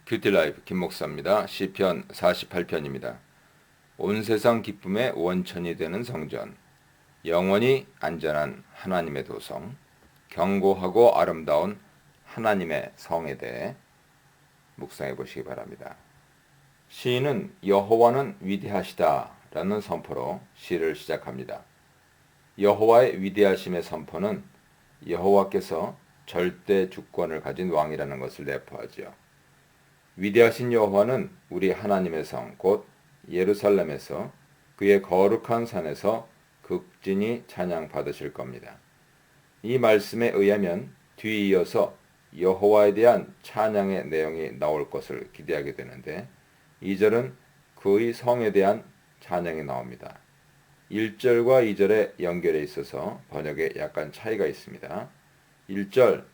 큐티라이프 김목사입니다. 시편 48편입니다. 온 세상 기쁨의 원천이 되는 성전, 영원히 안전한 하나님의 도성, 견고하고 아름다운 하나님의 성에 대해 묵상해 보시기 바랍니다. 시인은 여호와는 위대하시다 라는 선포로 시를 시작합니다. 여호와의 위대하심의 선포는 여호와께서 절대 주권을 가진 왕이라는 것을 내포하지요. 위대하신 여호와는 우리 하나님의 성, 곧 예루살렘에서 그의 거룩한 산에서 극진히 찬양받으실 겁니다. 이 말씀에 의하면 뒤이어서 여호와에 대한 찬양의 내용이 나올 것을 기대하게 되는데 2절은 그의 성에 대한 찬양이 나옵니다. 1절과 2절의 연결에 있어서 번역에 약간 차이가 있습니다. 1절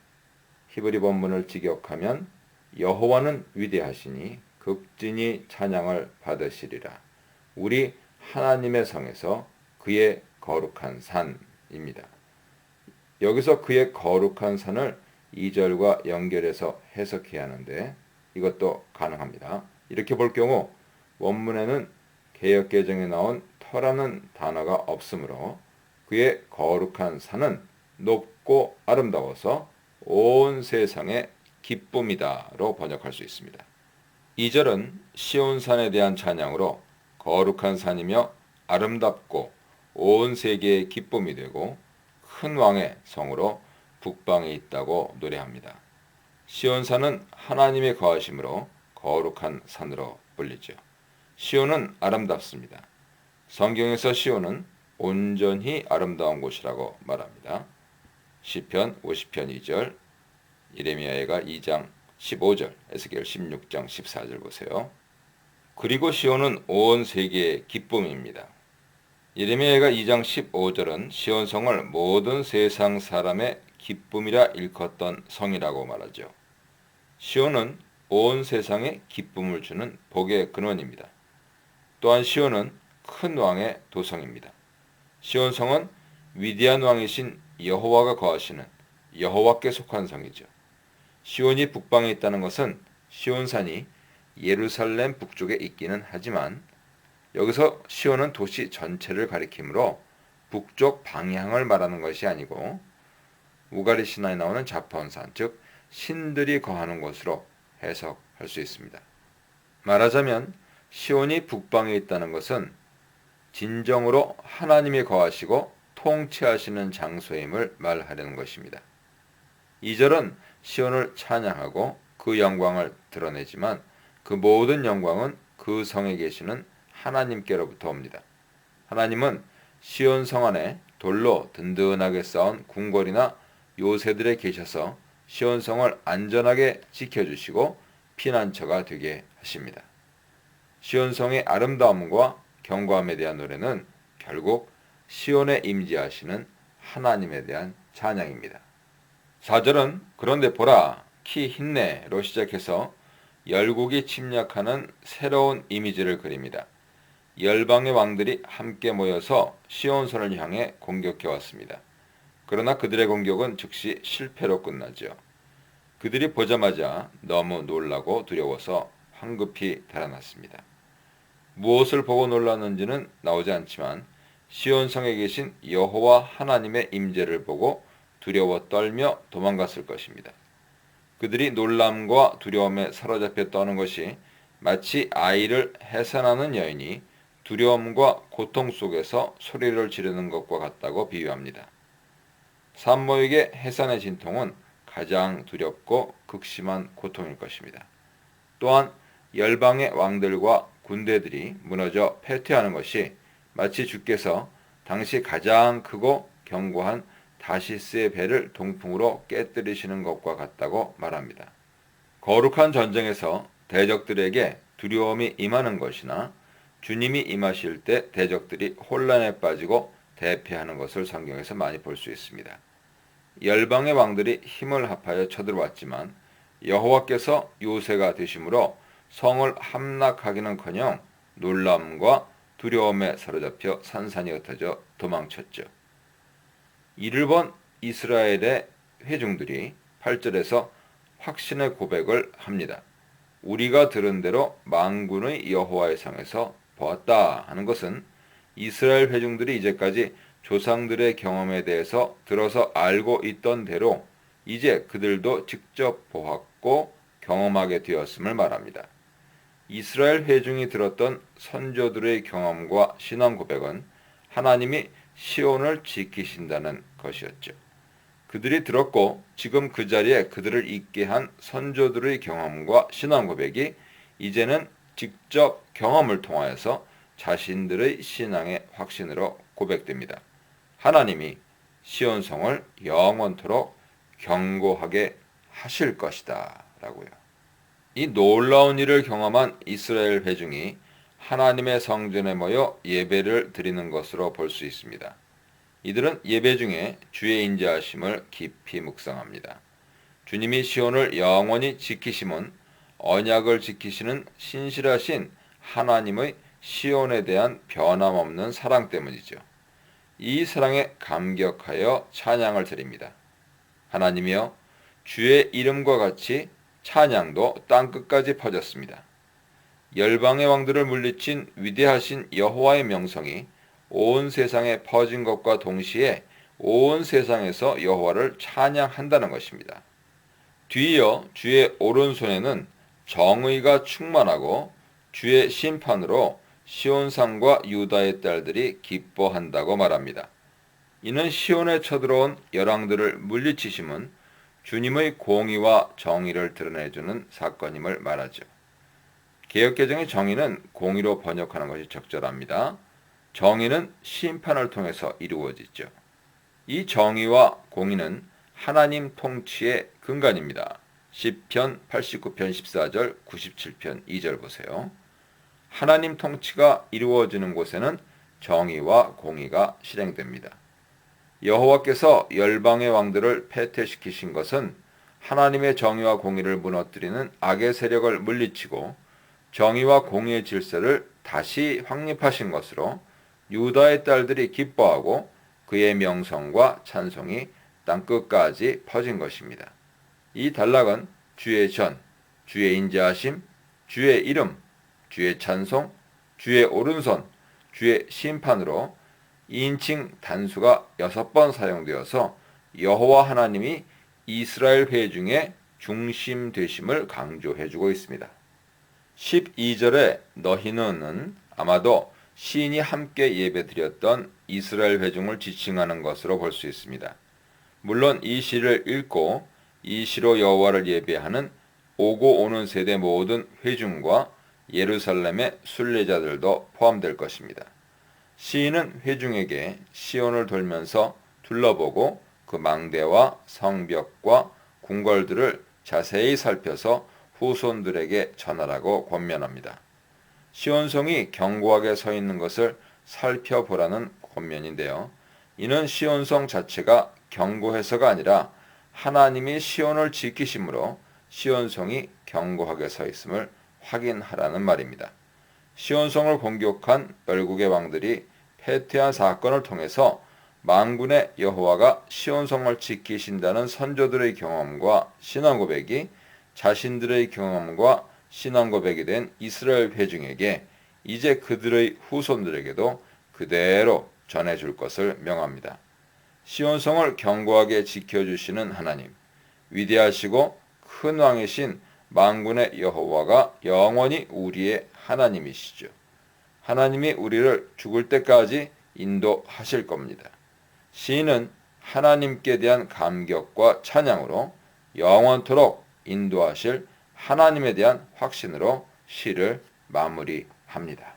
히브리 본문을 직역하면 여호와는 위대하시니 극진히 찬양을 받으시리라. 우리 하나님의 성에서 그의 거룩한 산입니다. 여기서 그의 거룩한 산을 2절과 연결해서 해석해야 하는데 이것도 가능합니다. 이렇게 볼 경우 원문에는 개역개정에 나온 터라는 단어가 없으므로 그의 거룩한 산은 높고 아름다워서 온 세상의 기쁨이다로 번역할 수 있습니다. 2절은 시온산에 대한 찬양으로 거룩한 산이며 아름답고 온 세계의 기쁨이 되고 큰 왕의 성으로 북방에 있다고 노래합니다. 시온산은 하나님의 거하심으로 거룩한 산으로 불리죠. 시온은 아름답습니다. 성경에서 시온은 온전히 아름다운 곳이라고 말합니다. 시편 50편 2절, 예레미야가 2장 15절, 에스겔 16장 14절 보세요. 그리고 시온은 온 세계의 기쁨입니다. 예레미야가 2장 15절은 시온성을 모든 세상 사람의 기쁨이라 일컫던 성이라고 말하죠. 시온은 온 세상에 기쁨을 주는 복의 근원입니다. 또한 시온은 큰 왕의 도성입니다. 시온성은 위대한 왕이신 여호와가 거하시는 여호와께 속한 성이죠. 시온이 북방에 있다는 것은 시온산이 예루살렘 북쪽에 있기는 하지만 여기서 시온은 도시 전체를 가리키므로 북쪽 방향을 말하는 것이 아니고 우가리 신화에 나오는 자폰산, 즉 신들이 거하는 곳으로 해석할 수 있습니다. 말하자면 시온이 북방에 있다는 것은 진정으로 하나님이 거하시고 통치하시는 장소임을 말하려는 것입니다. 2절은 시온을 찬양하고 그 영광을 드러내지만 그 모든 영광은 그 성에 계시는 하나님께로부터 옵니다. 하나님은 시온 성 안에 돌로 든든하게 쌓은 궁궐이나 요새들에 계셔서 시온 성을 안전하게 지켜주시고 피난처가 되게 하십니다. 시온 성의 아름다움과 견고함에 대한 노래는 결국 시온에 임재하시는 하나님에 대한 찬양입니다. 4절은 그런데 보라 키 흰내로 시작해서 열국이 침략하는 새로운 이미지를 그립니다. 열방의 왕들이 함께 모여서 시온성을 향해 공격해 왔습니다. 그러나 그들의 공격은 즉시 실패로 끝나죠. 그들이 보자마자 너무 놀라고 두려워서 황급히 달아났습니다. 무엇을 보고 놀랐는지는 나오지 않지만 시온성에 계신 여호와 하나님의 임재를 보고 두려워 떨며 도망갔을 것입니다. 그들이 놀람과 두려움에 사로잡혀 떠는 것이 마치 아이를 해산하는 여인이 두려움과 고통 속에서 소리를 지르는 것과 같다고 비유합니다. 산모에게 해산의 진통은 가장 두렵고 극심한 고통일 것입니다. 또한 열방의 왕들과 군대들이 무너져 패퇴하는 것이 마치 주께서 당시 가장 크고 견고한 다시스의 배를 동풍으로 깨뜨리시는 것과 같다고 말합니다. 거룩한 전쟁에서 대적들에게 두려움이 임하는 것이나 주님이 임하실 때 대적들이 혼란에 빠지고 대패하는 것을 성경에서 많이 볼 수 있습니다. 열방의 왕들이 힘을 합하여 쳐들어왔지만 여호와께서 요새가 되심으로 성을 함락하기는커녕 놀람과 두려움에 사로잡혀 산산이 흩어져 도망쳤죠. 이를 본 이스라엘의 회중들이 8절에서 확신의 고백을 합니다. 우리가 들은 대로 만군의 여호와의 상에서 보았다 하는 것은 이스라엘 회중들이 이제까지 조상들의 경험에 대해서 들어서 알고 있던 대로 이제 그들도 직접 보았고 경험하게 되었음을 말합니다. 이스라엘 회중이 들었던 선조들의 경험과 신앙 고백은 하나님이 시온을 지키신다는 것이었죠. 그들이 들었고 지금 그 자리에 그들을 있게 한 선조들의 경험과 신앙 고백이 이제는 직접 경험을 통하여서 자신들의 신앙의 확신으로 고백됩니다. 하나님이 시온성을 영원토록 견고하게 하실 것이다 라고요. 이 놀라운 일을 경험한 이스라엘 회중이 하나님의 성전에 모여 예배를 드리는 것으로 볼 수 있습니다. 이들은 예배 중에 주의 인자하심을 깊이 묵상합니다. 주님이 시온을 영원히 지키심은 언약을 지키시는 신실하신 하나님의 시온에 대한 변함없는 사랑 때문이죠. 이 사랑에 감격하여 찬양을 드립니다. 하나님이여, 주의 이름과 같이 찬양도 땅끝까지 퍼졌습니다. 열방의 왕들을 물리친 위대하신 여호와의 명성이 온 세상에 퍼진 것과 동시에 온 세상에서 여호와를 찬양한다는 것입니다. 뒤이어 주의 오른손에는 정의가 충만하고 주의 심판으로 시온산과 유다의 딸들이 기뻐한다고 말합니다. 이는 시온에 쳐들어온 열왕들을 물리치심은 주님의 공의와 정의를 드러내주는 사건임을 말하죠. 개역개정의 정의는 공의로 번역하는 것이 적절합니다. 정의는 심판을 통해서 이루어지죠. 이 정의와 공의는 하나님 통치의 근간입니다. 시편 89편 14절, 97편 2절 보세요. 하나님 통치가 이루어지는 곳에는 정의와 공의가 실행됩니다. 여호와께서 열방의 왕들을 패퇴시키신 것은 하나님의 정의와 공의를 무너뜨리는 악의 세력을 물리치고 정의와 공의의 질서를 다시 확립하신 것으로 유다의 딸들이 기뻐하고 그의 명성과 찬송이 땅끝까지 퍼진 것입니다. 이 단락은 주의 전, 주의 인자하심, 주의 이름, 주의 찬송, 주의 오른손, 주의 심판으로 2인칭 단수가 6번 사용되어서 여호와 하나님이 이스라엘 회중의 중심 되심을 강조해주고 있습니다. 12절의 너희는 아마도 시인이 함께 예배드렸던 이스라엘 회중을 지칭하는 것으로 볼 수 있습니다. 물론 이 시를 읽고 이 시로 여호와를 예배하는 오고 오는 세대 모든 회중과 예루살렘의 순례자들도 포함될 것입니다. 시인은 회중에게 시온을 돌면서 둘러보고 그 망대와 성벽과 궁궐들을 자세히 살펴서 후손들에게 전하라고 권면합니다. 시온성이 견고하게 서 있는 것을 살펴보라는 권면인데요. 이는 시온성 자체가 견고해서가 아니라 하나님이 시온을 지키심으로 시온성이 견고하게 서 있음을 확인하라는 말입니다. 시온성을 공격한 열국의 왕들이 패퇴한 사건을 통해서 만군의 여호와가 시온성을 지키신다는 선조들의 경험과 신앙 고백이 자신들의 경험과 신앙 고백이 된 이스라엘 회중에게 이제 그들의 후손들에게도 그대로 전해줄 것을 명합니다. 시온성을 견고하게 지켜주시는 하나님, 위대하시고 큰 왕이신 만군의 여호와가 영원히 우리의 하나님이시죠. 하나님이 우리를 죽을 때까지 인도하실 겁니다. 시인은 하나님께 대한 감격과 찬양으로 영원토록 인도하실 하나님에 대한 확신으로 시를 마무리합니다.